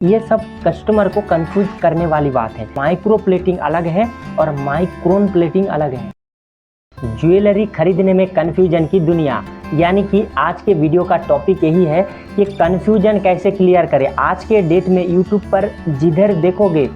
ये सब कस्टमर को कंफ्यूज करने वाली बात है। माइक्रो प्लेटिंग अलग है और माइक्रोन प्लेटिंग अलग है। ज्वेलरी खरीदने में कन्फ्यूजन की दुनिया, यानी कि आज के वीडियो का टॉपिक यही है कि कन्फ्यूजन कैसे क्लियर करें। आज के डेट में यूट्यूब पर जिधर देखोगे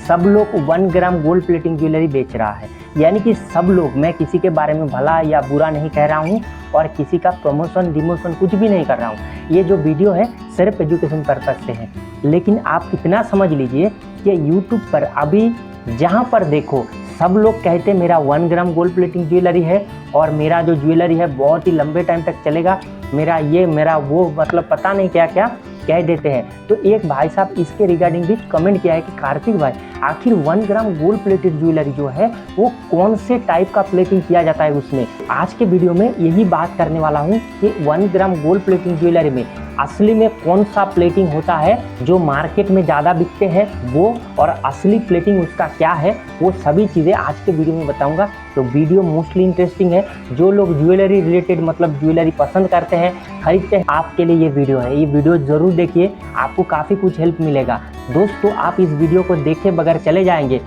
सब लोग 1 ग्राम गोल्ड प्लेटिंग ज्वेलरी बेच रहा है, यानी कि सब लोग। मैं किसी के बारे में भला या बुरा नहीं कह रहा हूँ और किसी का प्रमोशन डिमोशन कुछ भी नहीं कर रहा हूँ। ये जो वीडियो है सिर्फ एजुकेशन पर्पस से है, लेकिन आप इतना समझ लीजिए कि यूट्यूब पर अभी जहाँ पर देखो सब लोग कहते मेरा 1 ग्राम गोल्ड प्लेटिंग ज्वेलरी है और मेरा जो ज्वेलरी है बहुत ही लंबे टाइम तक चलेगा, मेरा ये मेरा वो, मतलब पता नहीं क्या क्या कह देते हैं। तो एक भाई साहब इसके रिगार्डिंग भी कमेंट किया है कि कार्तिक भाई आखिर 1 ग्राम गोल्ड प्लेटेड ज्वेलरी जो है वो कौन से टाइप का प्लेटिंग किया जाता है उसमें। आज के वीडियो में यही बात करने वाला हूँ कि 1 ग्राम गोल्ड प्लेटिंग ज्वेलरी में असली में कौन सा प्लेटिंग होता है जो मार्केट में ज़्यादा बिकते हैं वो, और असली प्लेटिंग उसका क्या है, वो सभी चीज़ें आज के वीडियो में बताऊंगा। तो वीडियो मोस्टली इंटरेस्टिंग है। जो लोग ज्वेलरी रिलेटेड मतलब ज्वेलरी पसंद करते हैं, खरीदते हैं, आपके लिए ये वीडियो है। ये वीडियो ज़रूर देखिए, आपको काफ़ी कुछ हेल्प मिलेगा। दोस्तों आप इस वीडियो को देखे बगैर चले जाएंगे,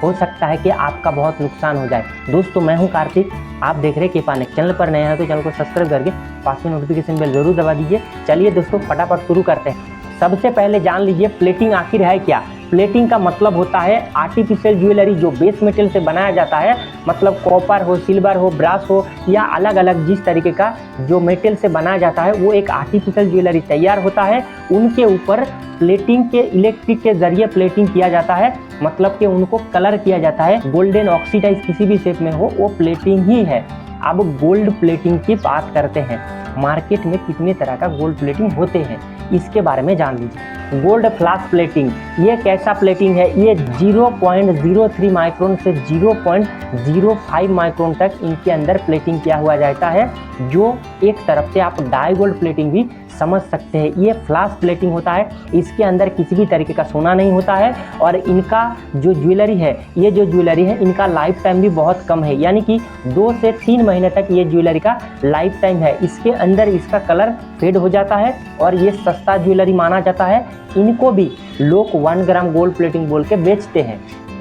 हो सकता है कि आपका बहुत नुकसान हो जाए। दोस्तों मैं हूं कार्तिक, आप देख रहे हैं केपानिक। चैनल पर नए हैं तो चैनल को सब्सक्राइब करके पास में नोटिफिकेशन बेल जरूर दबा दीजिए। चलिए दोस्तों फटाफट शुरू करते हैं। सबसे पहले जान लीजिए प्लेटिंग आखिर है क्या। प्लेटिंग का मतलब होता है आर्टिफिशियल ज्वेलरी जो बेस मेटल से बनाया जाता है, मतलब कॉपर हो, सिल्वर हो, ब्रास हो या अलग अलग जिस तरीके का जो मेटल से बनाया जाता है वो एक आर्टिफिशियल ज्वेलरी तैयार होता है। उनके ऊपर प्लेटिंग के इलेक्ट्रिक के जरिए प्लेटिंग किया जाता है, मतलब कि उनको कलर किया जाता है। गोल्डन ऑक्सीडाइज किसी भी शेप में हो वो प्लेटिंग ही है। अब गोल्ड प्लेटिंग की बात करते हैं। मार्केट में कितने तरह का गोल्ड प्लेटिंग होते हैं इसके बारे में जान लीजिए। गोल्ड फ्लैश प्लेटिंग ये कैसा प्लेटिंग है, ये 0.03 माइक्रोन से 0.05 माइक्रोन तक इनके अंदर प्लेटिंग किया हुआ जाता है, जो एक तरफ से आप डाई गोल्ड प्लेटिंग भी समझ सकते हैं। ये फ्लैश प्लेटिंग होता है, इसके अंदर किसी भी तरीके का सोना नहीं होता है और इनका जो ज्वेलरी है, ये जो ज्वेलरी है इनका लाइफ टाइम भी बहुत कम है, यानी कि 2 से 3 महीने तक ये ज्वेलरी का लाइफ टाइम है। इसके अंदर इसका कलर फेड हो जाता है और ये सस्ता ज्वेलरी माना जाता है। इनको भी लोग 1 ग्राम गोल्ड प्लेटिंग बोल के बेचते हैं,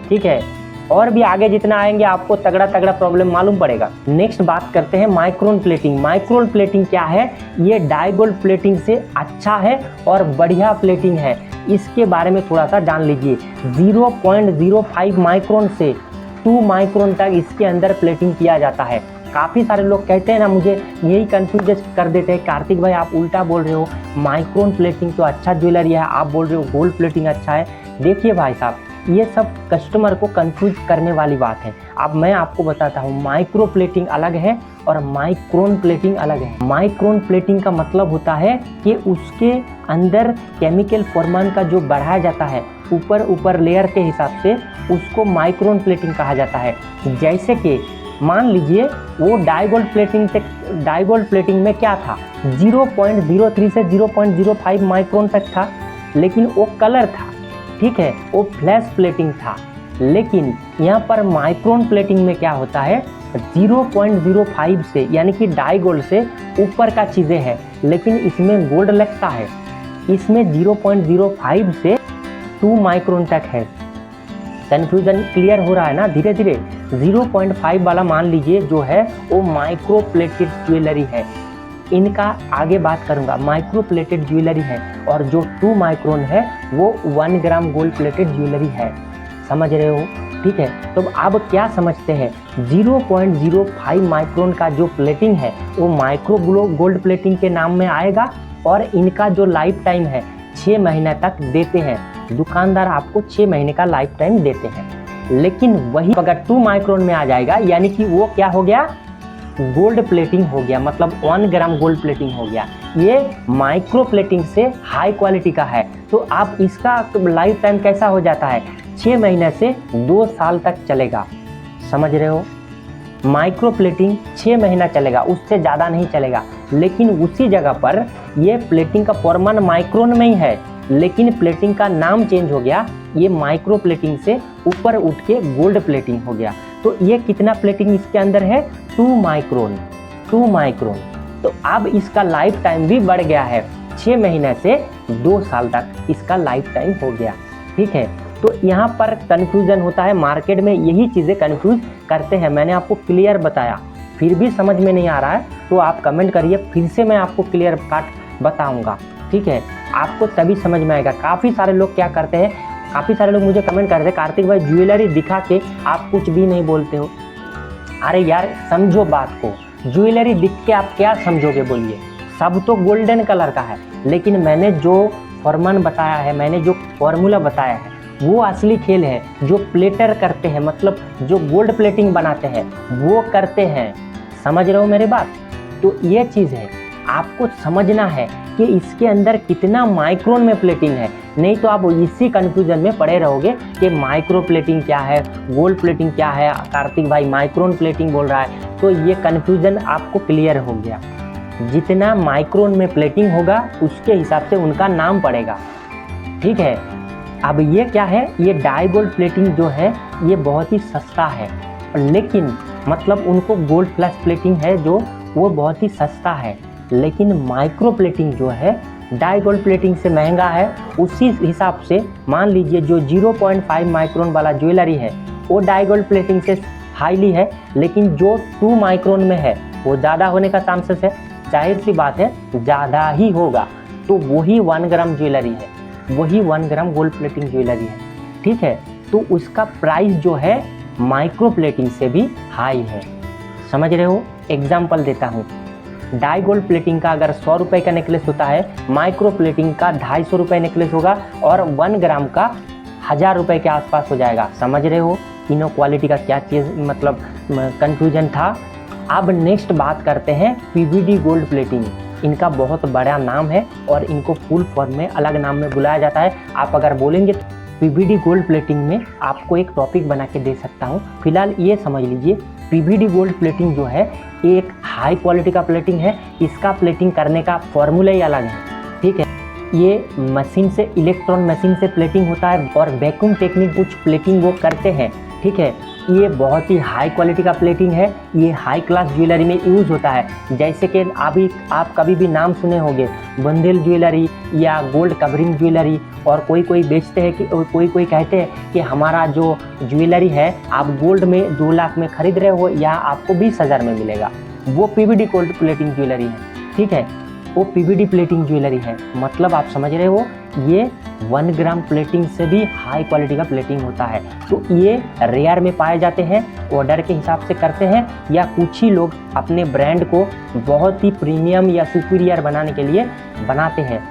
ठीक है। और भी आगे जितना आएंगे आपको तगड़ा तगड़ा प्रॉब्लम मालूम पड़ेगा। नेक्स्ट बात करते हैं माइक्रोन प्लेटिंग। माइक्रोन प्लेटिंग क्या है, ये डाई गोल्ड प्लेटिंग से अच्छा है और बढ़िया प्लेटिंग है। इसके बारे में थोड़ा सा जान लीजिए। 0.05 माइक्रोन से 2 माइक्रोन तक इसके अंदर प्लेटिंग किया जाता है। काफ़ी सारे लोग कहते हैं ना, मुझे यही कंफ्यूज कर देते हैं, कार्तिक भाई आप उल्टा बोल रहे हो, माइक्रोन प्लेटिंग तो अच्छा ज्वेलरी है, आप बोल रहे हो गोल्ड प्लेटिंग अच्छा है। देखिए भाई साहब, ये सब कस्टमर को कंफ्यूज करने वाली बात है। अब मैं आपको बताता हूँ, माइक्रो प्लेटिंग अलग है और माइक्रोन प्लेटिंग अलग है। माइक्रोन प्लेटिंग का मतलब होता है कि उसके अंदर केमिकल फॉर्मान का जो बढ़ाया जाता है ऊपर लेयर के हिसाब से, उसको माइक्रोन प्लेटिंग कहा जाता है। जैसे कि मान लीजिए वो डाई गोल्ड प्लेटिंग में क्या था, 0.03 से 0.05 माइक्रोन तक था, लेकिन वो कलर था, ठीक है, वो फ्लैश प्लेटिंग था। लेकिन यहाँ पर माइक्रोन प्लेटिंग में क्या होता है, 0.05 से, यानी कि डाई गोल्ड से ऊपर का चीज़ें हैं, लेकिन इसमें गोल्ड लगता है। इसमें 0.05 से 2 माइक्रोन तक है। कन्फ्यूजन क्लियर हो रहा है ना धीरे धीरे। 0.5 वाला मान लीजिए जो है वो माइक्रो प्लेटेड ज्वेलरी है। इनका आगे बात करूंगा। माइक्रो प्लेटेड ज्वेलरी है और जो 2 माइक्रोन है वो 1 ग्राम गोल्ड प्लेटेड ज्वेलरी है। समझ रहे हो, ठीक है। तो अब क्या समझते हैं, 0.05 माइक्रोन का जो प्लेटिंग है वो माइक्रो गोल्ड प्लेटिंग के नाम में आएगा और इनका जो लाइफ टाइम है 6 महीने तक देते हैं। दुकानदार आपको 6 महीने का लाइफ टाइम देते हैं। लेकिन वही अगर 2 माइक्रोन में आ जाएगा, यानी कि वो क्या हो गया, गोल्ड प्लेटिंग हो गया, मतलब 1 ग्राम गोल्ड प्लेटिंग हो गया। ये माइक्रो प्लेटिंग से हाई क्वालिटी का है। तो आप इसका लाइफ टाइम कैसा हो जाता है, 6 महीने से 2 साल तक चलेगा। समझ रहे हो, माइक्रो प्लेटिंग 6 महीना चलेगा, उससे ज़्यादा नहीं चलेगा। लेकिन उसी जगह पर ये प्लेटिंग का फॉर्मान माइक्रोन में ही है, लेकिन प्लेटिंग का नाम चेंज हो गया। ये माइक्रो प्लेटिंग से ऊपर उठ के गोल्ड प्लेटिंग हो गया। तो ये कितना प्लेटिंग इसके अंदर है, 2 माइक्रोन। तो अब इसका लाइफ टाइम भी बढ़ गया है, 6 महीने से 2 साल तक इसका लाइफ टाइम हो गया। ठीक है, तो यहाँ पर कन्फ्यूज़न होता है, मार्केट में यही चीज़ें कन्फ्यूज़ करते हैं। मैंने आपको क्लियर बताया, फिर भी समझ में नहीं आ रहा है तो आप कमेंट करिए, फिर से मैं आपको क्लियर कट बताऊँगा। ठीक है, आपको तभी समझ में आएगा। काफ़ी सारे लोग क्या करते हैं, काफ़ी सारे लोग मुझे कमेंट करते हैं, कार्तिक भाई ज्वेलरी दिखा के आप कुछ भी नहीं बोलते हो। अरे यार समझो बात को, ज्वेलरी दिख के आप क्या समझोगे बोलिए। सब तो गोल्डन कलर का है, लेकिन मैंने जो फॉर्मूला बताया है, मैंने जो फॉर्मूला बताया है वो असली खेल है। जो प्लेटर करते हैं, मतलब जो गोल्ड प्लेटिंग बनाते हैं वो करते हैं। समझ रहे हो मेरी बात? तो ये चीज़ है, आपको समझना है कि इसके अंदर कितना माइक्रोन में प्लेटिंग है। नहीं तो आप इसी कन्फ्यूजन में पड़े रहोगे कि माइक्रो प्लेटिंग क्या है, गोल्ड प्लेटिंग क्या है, कार्तिक भाई माइक्रोन प्लेटिंग बोल रहा है। तो ये कन्फ्यूजन आपको क्लियर हो गया। जितना माइक्रोन में प्लेटिंग होगा उसके हिसाब से उनका नाम पड़ेगा। ठीक है, अब ये क्या है, ये डाई गोल्ड प्लेटिंग जो है ये बहुत ही सस्ता है, लेकिन मतलब उनको गोल्ड प्लस प्लेटिंग है जो वो बहुत ही सस्ता है। लेकिन माइक्रो प्लेटिंग जो है डाई गोल्ड प्लेटिंग से महंगा है। उसी हिसाब से मान लीजिए जो 0.5 माइक्रोन वाला ज्वेलरी है वो डाई गोल्ड प्लेटिंग से हाईली है, लेकिन जो 2 माइक्रोन में है वो ज़्यादा होने का चांसेस है। जाहिर सी बात है ज़्यादा ही होगा, तो वही 1 ग्राम ज्वेलरी है, वही 1 ग्राम गोल्ड प्लेटिंग ज्वेलरी है। ठीक है, तो उसका प्राइस जो है माइक्रो प्लेटिंग से भी हाई है। समझ रहे हो? एग्जाम्पल देता हूँ, डाई गोल्ड प्लेटिंग का अगर 100 रुपये का नेकलेस होता है, माइक्रो प्लेटिंग का 250 रुपये नेकलेस होगा और 1 ग्राम का 1000 रुपये के आसपास हो जाएगा। समझ रहे हो तीनों क्वालिटी का क्या चीज़ मतलब कन्फ्यूजन था। अब नेक्स्ट बात करते हैं पीवीडी गोल्ड प्लेटिंग। इनका बहुत बड़ा नाम है और इनको फुल फॉर्म में अलग नाम में बुलाया जाता है। आप अगर बोलेंगे तो पीवीडी गोल्ड प्लेटिंग में आपको एक टॉपिक बना के दे सकता हूँ। फिलहाल ये समझ लीजिए, पीवीडी गोल्ड प्लेटिंग जो है एक हाई क्वालिटी का प्लेटिंग है। इसका प्लेटिंग करने का फॉर्मूला ही अलग है। ठीक है, ये मशीन से, इलेक्ट्रॉन मशीन से प्लेटिंग होता है और वैक्यूम टेक्निक कुछ प्लेटिंग वो करते हैं। ठीक है, ये बहुत ही हाई क्वालिटी का प्लेटिंग है। ये हाई क्लास ज्वेलरी में यूज़ होता है। जैसे कि अभी आप कभी भी नाम सुने होंगे बंदेल ज्वेलरी या गोल्ड कवरिंग ज्वेलरी, और कोई बेचते हैं कि कोई कहते हैं कि हमारा जो ज्वेलरी है आप गोल्ड में 2 लाख में खरीद रहे हो या आपको 20,000 में मिलेगा, वो पीवीडी गोल्ड प्लेटिंग ज्वेलरी है। ठीक है, वो पीवीडी प्लेटिंग ज्वेलरी है। मतलब आप समझ रहे हो, ये 1 ग्राम प्लेटिंग से भी हाई क्वालिटी का प्लेटिंग होता है। तो ये रेयर में पाए जाते हैं, ऑर्डर के हिसाब से करते हैं, या कुछ ही लोग अपने ब्रांड को बहुत ही प्रीमियम या सुपीरियर बनाने के लिए बनाते हैं।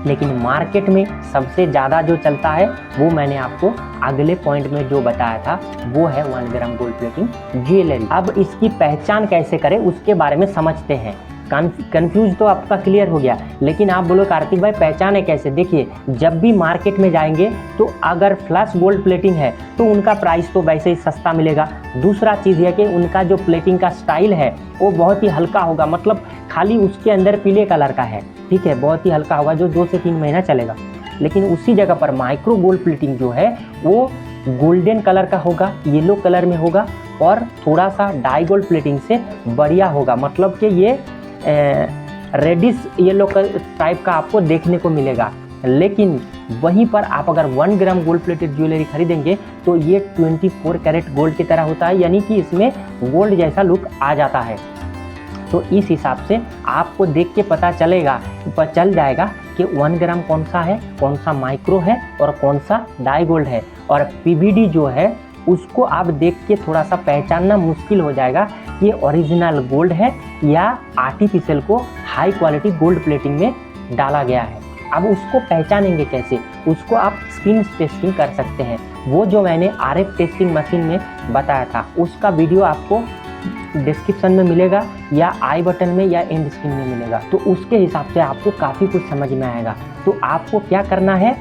लेकिन मार्केट में सबसे ज़्यादा जो चलता है वो मैंने आपको अगले पॉइंट में जो बताया था, वो है 1 ग्राम गोल्ड प्लेटिंग ज्वेलरी। अब इसकी पहचान कैसे करें उसके बारे में समझते हैं। कंफ्यूज तो आपका क्लियर हो गया, लेकिन आप बोलो कार्तिक भाई पहचाने कैसे? देखिए, जब भी मार्केट में जाएंगे तो अगर फ्लैश गोल्ड प्लेटिंग है तो उनका प्राइस तो वैसे ही सस्ता मिलेगा। दूसरा चीज़ है कि उनका जो प्लेटिंग का स्टाइल है वो बहुत ही हल्का होगा, मतलब खाली उसके अंदर पीले कलर का है। ठीक है, बहुत ही हल्का होगा जो 2 से 3 महीना चलेगा। लेकिन उसी जगह पर माइक्रो गोल्ड प्लेटिंग जो है वो गोल्डन कलर का होगा, येलो कलर में होगा और थोड़ा सा डाई गोल्ड प्लेटिंग से बढ़िया होगा। मतलब कि ये रेडिश येलो टाइप का आपको देखने को मिलेगा। लेकिन वहीं पर आप अगर 1 ग्राम गोल्ड प्लेटेड ज्वेलरी खरीदेंगे तो ये 24 कैरेट गोल्ड की तरह होता है, यानी कि इसमें गोल्ड जैसा लुक आ जाता है। तो इस हिसाब से आपको देख के पता चल जाएगा कि 1 ग्राम कौन सा है, कौन सा माइक्रो है और कौन सा डाई गोल्ड है। और पीवीडी जो है उसको आप देख के थोड़ा सा पहचानना मुश्किल हो जाएगा कि ओरिजिनल गोल्ड है या आर्टिफिशियल को हाई क्वालिटी गोल्ड प्लेटिंग में डाला गया है। अब उसको पहचानेंगे कैसे? उसको आप स्किन टेस्टिंग कर सकते हैं। वो जो मैंने RF टेस्टिंग मशीन में बताया था उसका वीडियो आपको डिस्क्रिप्शन में मिलेगा या आई बटन में या एंड स्क्रीन में मिलेगा। तो उसके हिसाब से आपको काफ़ी कुछ समझ में आएगा। तो आपको क्या करना है,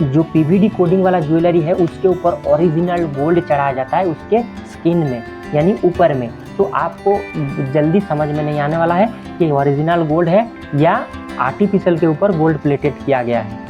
जो पीवीडी कोडिंग वाला ज्वेलरी है उसके ऊपर ओरिजिनल गोल्ड चढ़ाया जाता है उसके स्किन में, यानी ऊपर में। तो आपको जल्दी समझ में नहीं आने वाला है कि ओरिजिनल गोल्ड है या आर्टिफिशियल के ऊपर गोल्ड प्लेटेड किया गया है।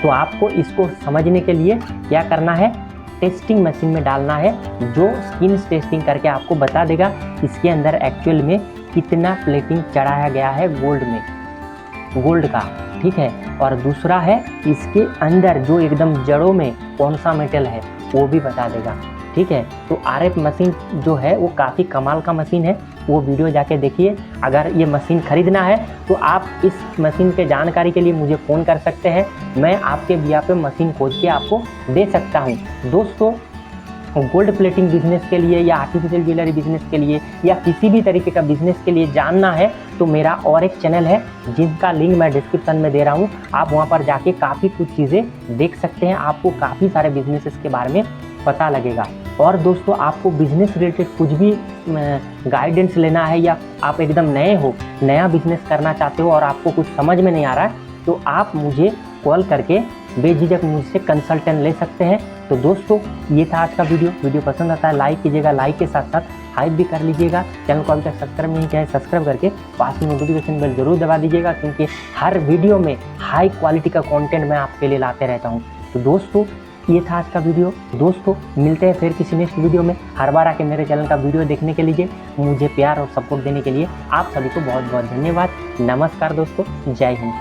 तो आपको इसको समझने के लिए क्या करना है, टेस्टिंग मशीन में डालना है, जो स्किन टेस्टिंग करके आपको बता देगा इसके अंदर एक्चुअल में कितना प्लेटिंग चढ़ाया गया है गोल्ड में। गोल्ड का, ठीक है। और दूसरा है इसके अंदर जो एकदम जड़ों में कौन सा मेटल है वो भी बता देगा, ठीक है। तो RF मशीन जो है वो काफ़ी कमाल का मशीन है, वो वीडियो जाके देखिए। अगर ये मशीन खरीदना है तो आप इस मशीन के जानकारी के लिए मुझे फ़ोन कर सकते हैं, मैं आपके बिया पे मशीन खोज के आपको दे सकता हूँ। दोस्तों, गोल्ड प्लेटिंग बिजनेस के लिए या आर्टिफिशियल ज्वेलरी बिजनेस के लिए या किसी भी तरीके का बिजनेस के लिए जानना है तो मेरा और एक चैनल है जिसका लिंक मैं डिस्क्रिप्शन में दे रहा हूँ, आप वहाँ पर जाके काफ़ी कुछ चीज़ें देख सकते हैं, आपको काफ़ी सारे बिजनेसेस के बारे में पता लगेगा। और दोस्तों, आपको बिजनेस रिलेटेड कुछ भी गाइडेंस लेना है या आप एकदम नए हो, नया बिजनेस करना चाहते हो और आपको कुछ समझ में नहीं आ रहा है, तो आप मुझे कॉल करके बेझिझक मुझसे कंसल्टेंट ले सकते हैं। तो दोस्तों, ये था आज का वीडियो पसंद आता है लाइक कीजिएगा, लाइक के साथ साथ हाइप भी कर लीजिएगा। चैनल को अभी तक सब्सक्राइब नहीं किया है, सब्सक्राइब करके पास में नोटिफिकेशन बेल जरूर दबा दीजिएगा, क्योंकि हर वीडियो में हाई क्वालिटी का कंटेंट मैं आपके लिए लाते रहता हूँ। तो दोस्तों, ये था आज का वीडियो। दोस्तों, मिलते हैं फिर किसी नेक्स्ट वीडियो में। हर बार आके मेरे चैनल का वीडियो देखने के लिए, मुझे प्यार और सपोर्ट देने के लिए आप सभी को बहुत बहुत धन्यवाद। नमस्कार दोस्तों, जय हिंद।